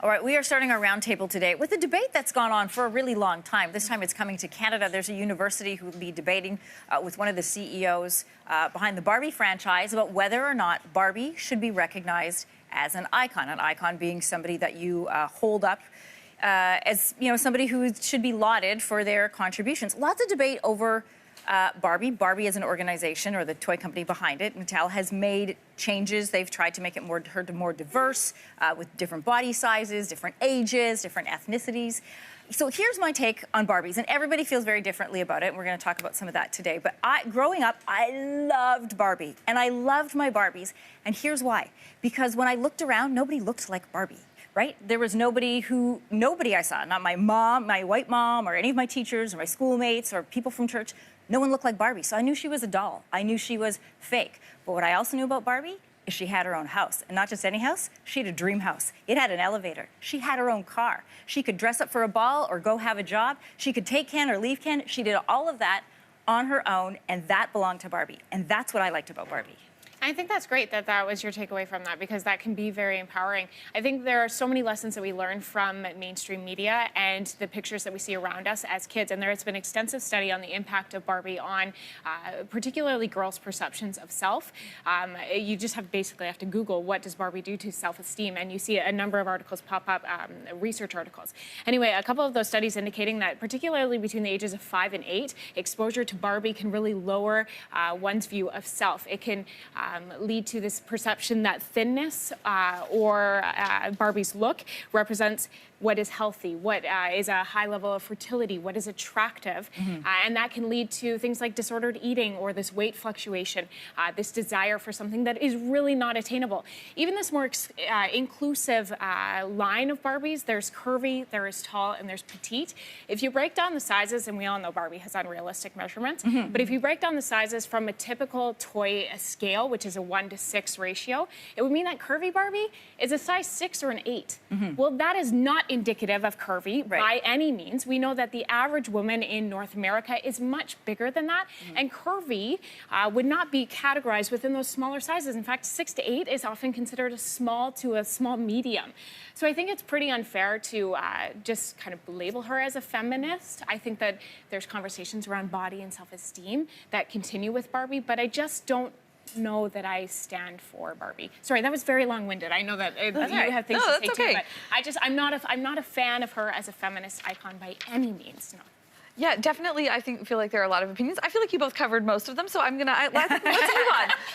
All right, we are starting our roundtable today with a debate that's gone on for a really long time. This time it's coming to Canada. There's a university who will be debating with one of the CEOs behind the Barbie franchise about whether or not Barbie should be recognized as an icon being somebody that you hold up as, you know, somebody who should be lauded for their contributions. Lots of debate over Barbie. Barbie as an organization, or the toy company behind it, Mattel, has made changes. They've tried to make it more diverse with different body sizes, different ages, different ethnicities. So here's my take on Barbies, and everybody feels very differently about it, and we're going to talk about some of that today. But growing up, I loved Barbie, and I loved my Barbies, and here's why. Because when I looked around, nobody looked like Barbie. Right? There was nobody I saw, not my mom, my white mom, or any of my teachers, or my schoolmates, or people from church. No one looked like Barbie. So I knew she was a doll. I knew she was fake. But what I also knew about Barbie is she had her own house. And not just any house, she had a dream house. It had an elevator. She had her own car. She could dress up for a ball or go have a job. She could take Ken or leave Ken. She did all of that on her own, and that belonged to Barbie. And that's what I liked about Barbie. I think that's great that that was your takeaway from that, because that can be very empowering. I think there are so many lessons that we learn from mainstream media and the pictures that we see around us as kids. And there has been extensive study on the impact of Barbie on particularly girls' perceptions of self. You just basically have to Google, what does Barbie do to self-esteem? And you see a number of articles pop up, research articles. Anyway, a couple of those studies indicating that particularly between the ages of 5 and 8, exposure to Barbie can really lower one's view of self. It can lead to this perception that thinness or Barbie's look represents what is healthy, what is a high level of fertility, what is attractive. And that can lead to things like disordered eating or this weight fluctuation, this desire for something that is really not attainable. Even this more inclusive line of Barbies, there's curvy, there is tall, and there's petite. If you break down the sizes, and we all know Barbie has unrealistic measurements, but if you break down the sizes from a typical toy scale, which is a 1:6 ratio, it would mean that curvy Barbie is a size 6 or an 8. Well, that is not indicative of curvy by any means. We know that the average woman in North America is much bigger than that, and curvy would not be categorized within those smaller sizes. In fact, 6 to 8 is often considered a small to a small medium. So I think it's pretty unfair to just kind of label her as a feminist. I think that there's conversations around body and self-esteem that continue with Barbie, but I just don't know that I stand for Barbie. Sorry, that was very long-winded. I know that you have things to say too, but I'm not a fan of her as a feminist icon by any means. No. Yeah, definitely. I feel like there are a lot of opinions. I feel like you both covered most of them, so let's move on.